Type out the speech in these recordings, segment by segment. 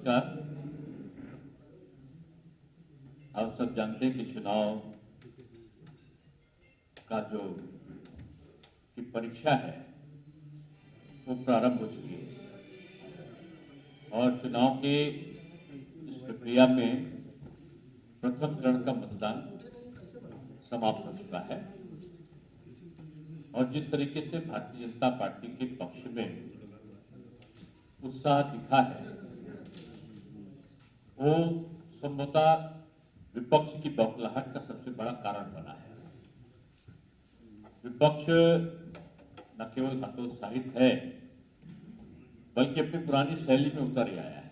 नमस्कार। आप सब जानते हैं कि चुनाव का जो की परीक्षा है वो प्रारंभ हो चुकी है और चुनाव के इस प्रक्रिया में प्रथम चरण का मतदान समाप्त हो चुका है और जिस तरीके से भारतीय जनता पार्टी के पक्ष में उत्साह दिखा है वो संभवतः विपक्ष की बौखलाहट का सबसे बड़ा कारण बना है। विपक्ष न केवल हतोत्साहित है बल्कि अपनी पुरानी शैली में उतर आया है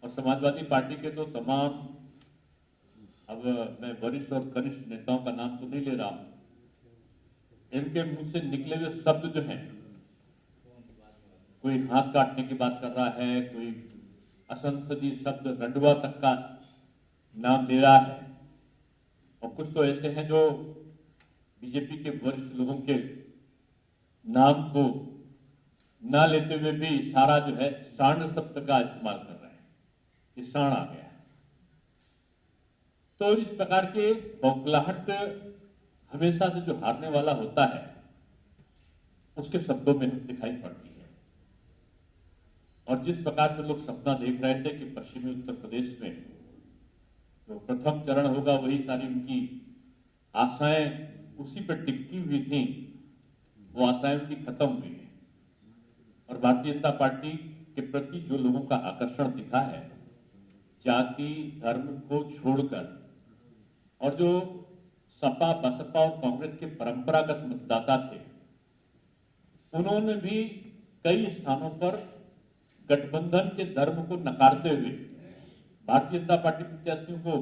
और समाजवादी पार्टी के तो तमाम, अब मैं वरिष्ठ और कनिष्ठ नेताओं का नाम तो नहीं ले रहा हूं, इनके मुंह से निकले हुए शब्द जो हैं, कोई हाथ काटने की बात कर रहा है, कोई असंसदीय शब्द रंडवा तक का नाम ले रहा है और कुछ तो ऐसे हैं जो बीजेपी के वरिष्ठ लोगों के नाम को ना लेते हुए भी इशारा जो है सांड शब्द का इस्तेमाल कर रहे हैं। ये सांड आ गया है। तो इस प्रकार के बौखलाहट हमेशा से जो हारने वाला होता है उसके शब्दों में दिखाई पड़ती है और जिस प्रकार से लोग सपना देख रहे थे कि पश्चिमी उत्तर प्रदेश में तो प्रथम चरण होगा, वही सारी उनकी आशाएं उसी पर टिकी हुई थी, वो आशाएं उनकी खत्म हुई है और भारतीय जनता पार्टी के प्रति जो लोगों का आकर्षण दिखा है जाति धर्म को छोड़कर, और जो सपा बसपा और कांग्रेस के परंपरागत मतदाता थे उन्होंने भी कई स्थानों पर गठबंधन के धर्म को नकारते हुए भारतीय जनता पार्टी प्रत्याशियों को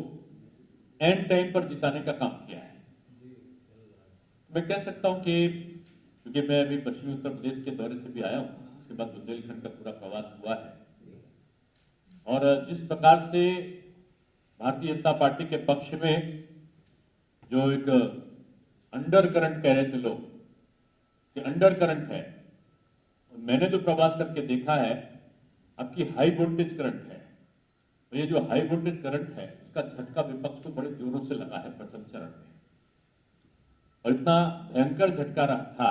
एंड टाइम पर जिताने का काम किया है। मैं कह सकता हूं कि क्योंकि मैं अभी पश्चिमी उत्तर प्रदेश के दौरे से भी आया हूं, उसके बाद बुंदेलखंड का पूरा प्रवास हुआ है और जिस प्रकार से भारतीय जनता पार्टी के पक्ष में जो एक अंडर करंट कह रहे थे लोग कि अंडर करंट है, मैंने जो प्रवास करके देखा है आपकी हाई वोल्टेज करंट है। तो ये जो हाई वोल्टेज करंट है उसका झटका विपक्ष को बड़े जोरों से लगा है प्रथम चरण में और इतना भयंकर झटका रहा था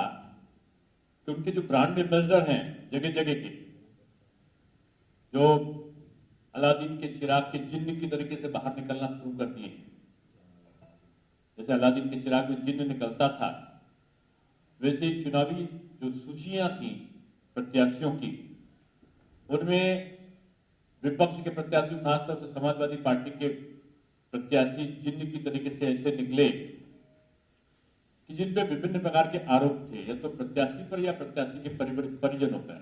कि उनके जो ब्रांड एम्बेसडर हैं जगह जगह के, जो अलादीन के चिराग के जिन्न की तरीके से बाहर निकलना शुरू कर दिए हैं। जैसे अलादीन के चिराग में जिन्न निकलता था वैसे ही चुनावी जो सूचियां थी प्रत्याशियों की उनमें विपक्ष के प्रत्याशी खासतौर से समाजवादी पार्टी के प्रत्याशी जिन्न की तरीके से ऐसे निकले कि जिन पे विभिन्न प्रकार के आरोप थे, या तो प्रत्याशी पर या प्रत्याशी के परिजनों पर।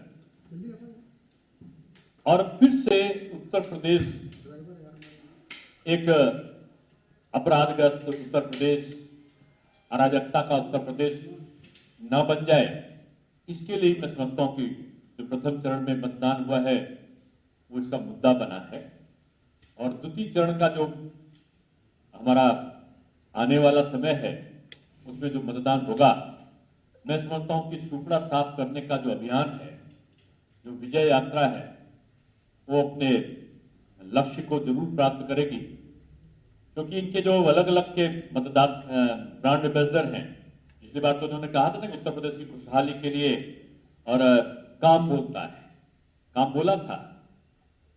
और फिर से उत्तर प्रदेश एक अपराधग्रस्त उत्तर प्रदेश, अराजकता का उत्तर प्रदेश न बन जाए, इसके लिए मैं समझता हूं कि जो प्रथम चरण में मतदान हुआ है वो इसका मुद्दा बना है और द्वितीय चरण का जो हमारा आने वाला समय है उसमें जो मतदान होगा, मैं समझता हूं कि सुपड़ा साफ करने का जो अभियान है, जो विजय यात्रा है, वो अपने लक्ष्य को जरूर प्राप्त करेगी क्योंकि इनके जो अलग अलग के मतदाता ब्रांड एम्बेसडर हैं, पिछली बार तो उन्होंने कहा था ना उत्तर प्रदेश की खुशहाली के लिए और काम बोलता है, काम बोला था।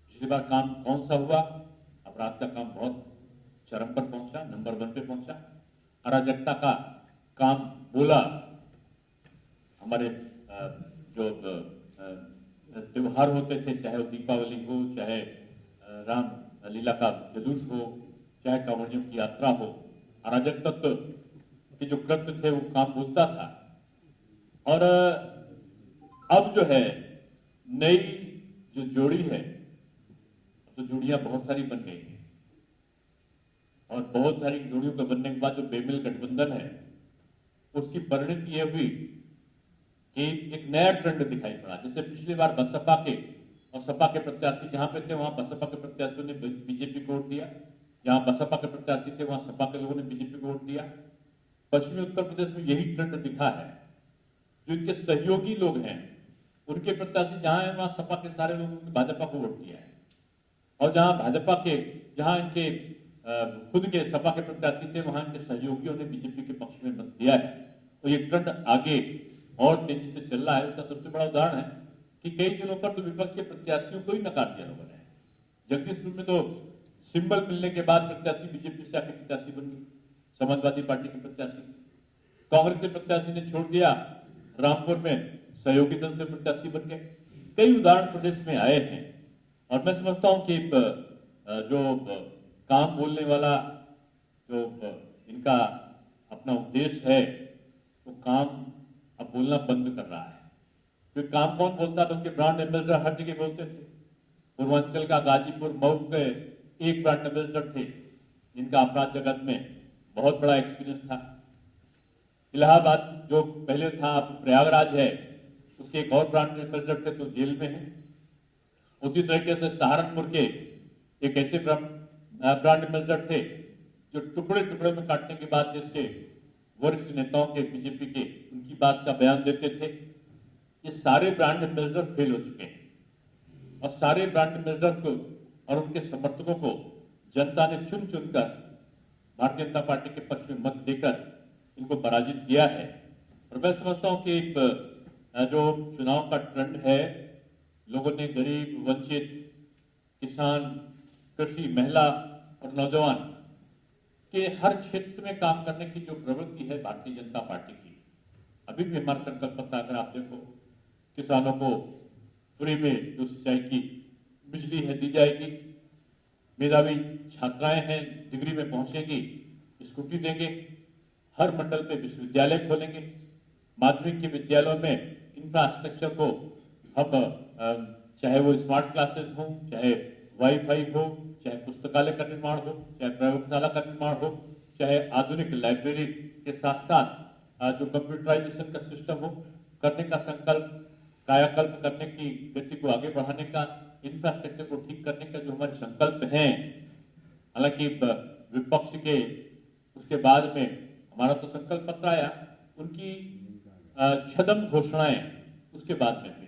पिछली बार काम कौन सा हुआ? अपराध का काम बहुत चरम पर पहुंचा, नंबर 1 पे पहुंचा। अराजकता का काम बोला। हमारे जो त्योहार होते थे, चाहे वो दीपावली हो, चाहे राम लीला का जुलूस हो, चाहे कांवड़ियों की यात्रा हो, अराजक तत्व के जो कृत्य थे वो काम बोलता था। और अब जो है नई जो जोड़ी है, तो जोड़ियां बहुत सारी बन गई हैं और बहुत सारी जोड़ियों के बनने के बाद जो बेमिल गठबंधन है उसकी परिणति यह हुई कि एक नया ट्रेंड दिखाई पड़ा। जैसे पिछली बार बसपा के और सपा के प्रत्याशी जहां पे थे वहां बसपा के प्रत्याशियों ने बीजेपी को वोट दिया, जहां बसपा के प्रत्याशी थे वहां सपा के लोगों ने बीजेपी को वोट दिया। पश्चिमी उत्तर प्रदेश में यही ट्रेंड दिखा है। जो इनके सहयोगी लोग हैं उनके प्रत्याशी जहां है वहां सपा के सारे लोगों ने भाजपा को वोट दिया है, और जहां भाजपा के, जहां इनके खुद के सपा के प्रत्याशी थे वहां इनके सहयोगियों ने बीजेपी के पक्ष में मत दिया है। तो ये ट्रेंड आगे और तेजी से चल रहा है। उसका सबसे बड़ा उदाहरण है कि कई जगहों पर तो विपक्ष के प्रत्याशियों को ही नकार दिया लोगों ने। जगदीशपुर में तो सिंबल मिलने के बाद प्रत्याशी बीजेपी से आके प्रत्याशी बन गए, समाजवादी पार्टी के प्रत्याशी। कांग्रेस के प्रत्याशी ने छोड़ दिया, रामपुर में सहयोगी दल से प्रत्याशी बन गए। कई उदाहरण प्रदेश में आए हैं, और मैं समझता हूं कि जो काम बोलने वाला जो इनका अपना उद्देश्य है, वो काम अब बोलना बंद कर रहा है। क्योंकि काम कौन बोलता था? उनके ब्रांड एम्बेसडर हर जगह बोलते थे। पूर्वांचल का गाजीपुर, मऊ के एक ब्रांड एम्बेसडर थे जिनका अपराध जगत में बहुत बड़ा एक्सपीरियंस था। इलाहाबाद जो पहले था, अब प्रयागराज है, उसके एक और ब्रांड एम्बेसडर थे तो जेल में है। उसी तरीके से सहारनपुर के एक ऐसे ब्रांड एम्बेसडर थे जो टुकड़े टुकड़े में काटने के बाद देश के वरिष्ठ नेताओं के, बीजेपी के, उनकी बात का बयान देते थे। ये सारे ब्रांड एम्बेसडर फेल हो चुके हैं, और सारे ब्रांड एम्बेसडर को और उनके समर्थकों को जनता ने चुन चुनकर भारतीय जनता पार्टी के पक्ष में मत देकर इनको पराजित किया है। और मैं समझता हूं कि एक जो चुनाव का ट्रेंड है, लोगों ने गरीब, वंचित, किसान, कृषि, महिला और नौजवान के हर क्षेत्र में काम करने की जो प्रवृत्ति है भारतीय जनता पार्टी की, अभी भी हमारा संकल्प पत्र अगर आप देखो, किसानों को फ्री में जो सिंचाई की बिजली है दी जाएगी, मेधावी छात्राएं हैं डिग्री में पहुंचेंगी, स्कूटी देंगे, हर मंडल पे विश्वविद्यालय खोलेंगे, माध्यमिक के विद्यालयों में इंफ्रास्ट्रक्चर को हम चाहे वो स्मार्ट क्लासेस हो, चाहे वाईफाई हो, चाहे पुस्तकालय का निर्माण हो, चाहे प्रयोगशाला का निर्माण हो, चाहे आधुनिक लाइब्रेरी के साथ साथ जो कंप्यूटराइजेशन का सिस्टम हो, करने का संकल्प, कायाकल्प करने की गति को आगे बढ़ाने का, इंफ्रास्ट्रक्चर को ठीक करने का जो हमारे संकल्प हैं। हालांकि विपक्ष के उसके बाद में हमारा तो संकल्प पत्र आया, उनकी छदम घोषणाएं उसके बाद में हुई।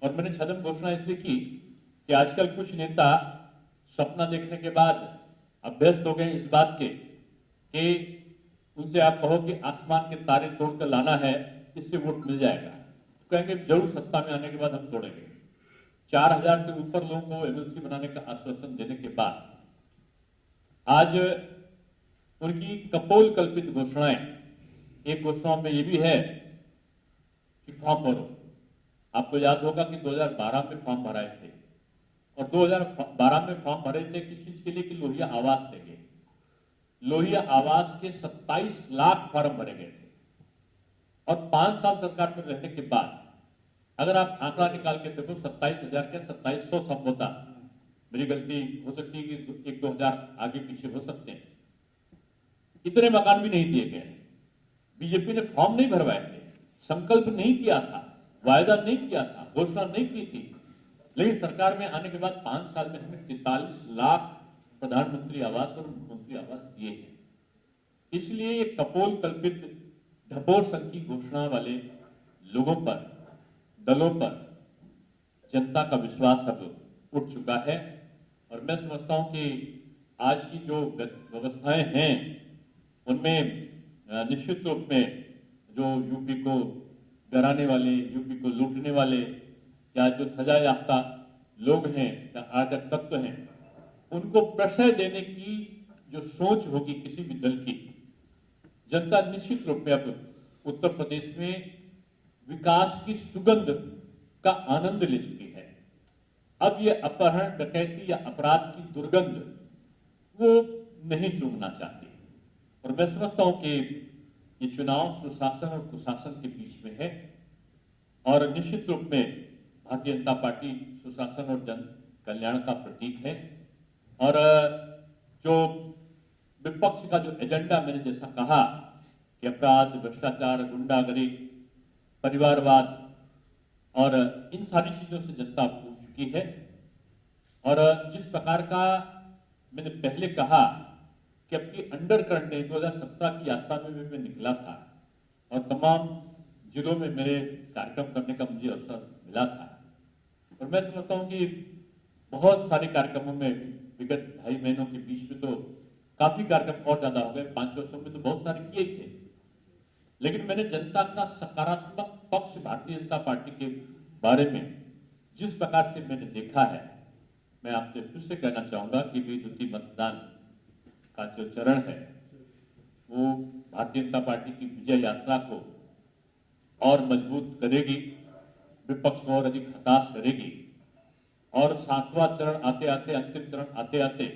और मैंने छदम घोषणा इसलिए की कि आजकल कुछ नेता सपना देखने के बाद अभ्यस्त हो गए इस बात के कि उनसे आप कहो कि आसमान के तारे तोड़कर लाना है, इससे वोट मिल जाएगा, तो कहेंगे जरूर सत्ता में आने के बाद हम तोड़ेंगे। 4000 से ऊपर लोगों को एमएलसी बनाने का आश्वासन देने के बाद आज उनकी कपोल कल्पित घोषणाएं, एक घोषणाओं में यह भी है कि फॉर्म भरो। आपको याद होगा कि 2012 में फॉर्म भराए थे, और 2012 में फॉर्म भरे थे किस चीज के लिए? कि लोहिया आवास देंगे। लोहिया आवास के 27 लाख फॉर्म भरे गए थे, और 5 साल सरकार में रहने के बाद अगर आप आंकड़ा निकाल के देखो, 27,000 के 2700 संभवता, मेरी गलती हो सकती है कि 1-2 हजार आगे पीछे हो सकते हैं, इतने मकान भी नहीं दिए गए। बीजेपी ने फॉर्म नहीं भरवाए थे, संकल्प नहीं किया था, वायदा नहीं किया था, घोषणा नहीं की थी, लेकिन सरकार में आने के बाद 5 साल में हमने 43 लाख प्रधानमंत्री आवास और मुख्यमंत्री आवास दिए हैं। इसलिए ये कपोल कल्पित ढपोर संघ की घोषणा वाले लोगों पर, दलों पर जनता का विश्वास अब उठ चुका है। और मैं समझता हूं कि आज की जो व्यवस्थाएं हैं उनमें निश्चित रूप में जो यूपी को डराने वाले, यूपी को लूटने वाले, या जो सजा याफ्ता लोग हैं या अराजक तत्व हैं, उनको प्रश्रय देने की जो सोच होगी किसी भी दल की, जनता निश्चित रूप में अब उत्तर प्रदेश में विकास की सुगंध का आनंद ले चुकी है। अब ये अपहरण, डकैती या अपराध की दुर्गंध वो नहीं सूंघना चाहती। और मैं समझता हूं कि ये चुनाव सुशासन और कुशासन के बीच में है, और निश्चित रूप में भारतीय जनता पार्टी सुशासन और जन कल्याण का प्रतीक है। और जो विपक्ष का जो एजेंडा, मैंने जैसा कहा कि अपराध, भ्रष्टाचार, गुंडागर्दी, परिवारवाद, और इन सारी चीजों से जनता भूल चुकी है। और जिस प्रकार का मैंने पहले कहा कि अब की अंडर करंट 2017 की यात्रा में मैं निकला था, और तमाम जिलों में मेरे कार्यक्रम करने का मुझे अवसर मिला था। और मैं समझता हूं कि बहुत सारे कार्यक्रमों में विगत 2.5 महीनों के बीच में तो काफी कार्यक्रम और ज्यादा हो गए, 5 वर्षों में तो बहुत सारे किए ही थे। लेकिन मैंने जनता का सकारात्मक पक्ष भारतीय जनता पार्टी के बारे में जिस प्रकार से मैंने देखा है, मैं आपसे फिर से कहना चाहूंगा कि विद्युतीय मतदान का जो चरण है वो भारतीय जनता पार्टी की विजय यात्रा को और मजबूत करेगी, विपक्ष को और अधिक हताश करेगी। और 7वां चरण आते आते, अंतिम चरण आते आते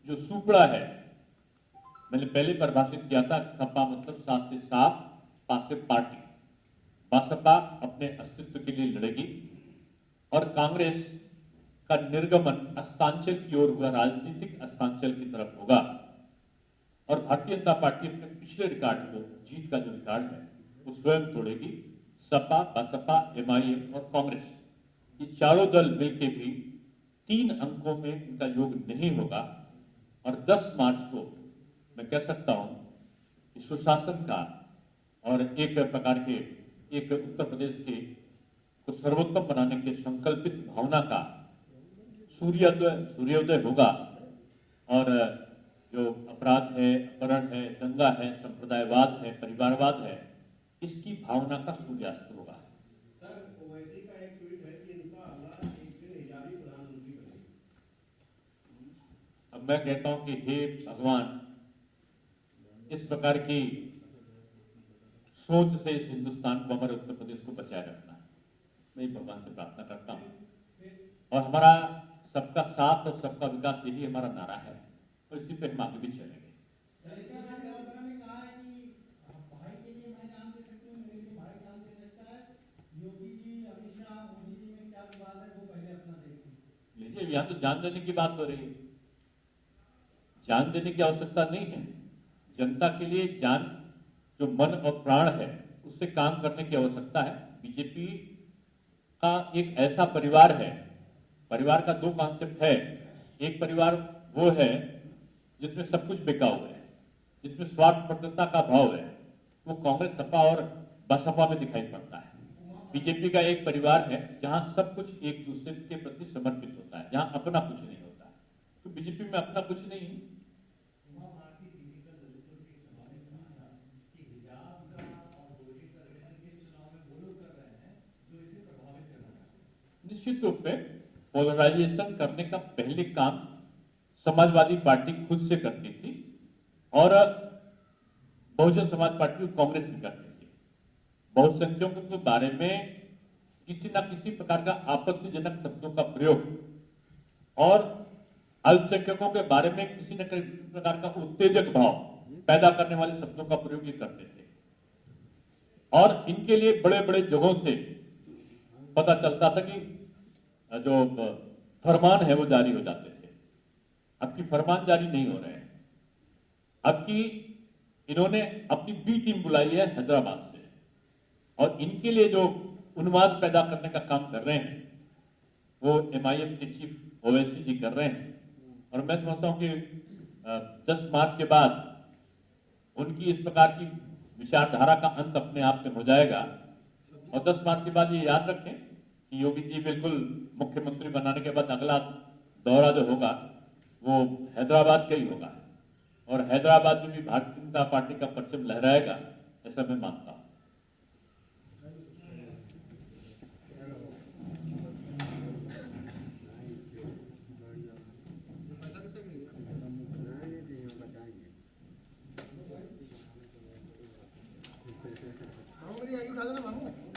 जो सुपड़ा है, मैंने पहले परिभाषित किया था कि सपा मतलब साफ से साफ, पा से पार्टी। बसपा अपने अस्तित्व के लिए लड़ेगी और कांग्रेस का निर्गमन अस्तांचल की ओर होगा, राजनीतिक अस्तांचल की तरफ होगा। और भारतीय जनता पार्टी अपने पिछले रिकॉर्ड को, जीत का जो रिकॉर्ड है, वो स्वयं तोड़ेगी। सपा, बसपा, एमआईएम और कांग्रेस, ये चारों दल मिलकर भी 3 अंकों में इनका योग नहीं होगा। और 10 मार्च को मैं कह सकता हूं कि सुशासन का और एक प्रकार के एक उत्तर प्रदेश के को सर्वोत्तम बनाने के संकल्पित भावना का सूर्योदय होगा। और जो अपराध है, अपहरण है, दंगा है, संप्रदायवाद है, परिवारवाद है, इसकी भावना का सूर्यास्त होगा। सर, ओवैसी का एक ट्वीट है कि इंशाअल्लाह एक दिन हिजाबी प्रधानमंत्री बनेंगे। अब मैं कहता हूं कि हे भगवान, इस प्रकार की सोच से इस हिंदुस्तान को, हमारे उत्तर प्रदेश को बचाए रखना, मैं भगवान से प्रार्थना करता हूं। और हमारा सबका साथ और सबका विकास, यही हमारा नारा है और इसी पे हम आगे भी चलेंगे। लीजिए, यहाँ तो जान देने की बात हो रही है, जान देने की आवश्यकता नहीं है। जनता के लिए जान, जो मन और प्राण है, उससे काम करने की आवश्यकता है। बीजेपी का एक ऐसा परिवार है, परिवार का 2 कॉन्सेप्ट है। एक परिवार वो है जिसमें सब कुछ बिका हुआ है, जिसमें स्वार्थप्रदता का भाव है, वो कांग्रेस, सपा और बसपा में दिखाई पड़ता है। बीजेपी का एक परिवार है जहां सब कुछ एक दूसरे के प्रति समर्पित होता है, जहां अपना कुछ नहीं होता। तो बीजेपी में अपना कुछ नहीं है। निश्चित रूप में पोलराइजेशन करने का पहले काम समाजवादी पार्टी खुद से करती थी और बहुजन समाज पार्टी और कांग्रेस भी करती थी। बहुसंख्यकों के बारे में किसी न किसी प्रकार का आपत्तिजनक शब्दों का प्रयोग और अल्पसंख्यकों के बारे में किसी न किसी प्रकार का उत्तेजक भाव पैदा करने वाले शब्दों का प्रयोग ये करते थे। और इनके लिए बड़े बड़े जगहों से पता चलता था कि जो फरमान है वो जारी हो जाते थे। अब की फरमान जारी नहीं हो रहे हैं। अब की इन्होंने अपनी बी टीम बुलाई है हैदराबाद से, और इनके लिए जो उन्माद पैदा करने का काम कर रहे हैं वो एमआईएम के चीफ ओवैसी जी कर रहे हैं। और मैं समझता हूं कि 10 मार्च के बाद उनकी इस प्रकार की विचारधारा का अंत अपने आप में हो जाएगा। और 10 मार्च के बाद ये याद रखें कि योगी जी बिल्कुल मुख्यमंत्री बनाने के बाद अगला दौरा जो होगा वो हैदराबाद का ही होगा, और हैदराबाद में भी भारतीय जनता पार्टी का परचम लहराएगा, ऐसा मैं मानता हूं। उठा देना।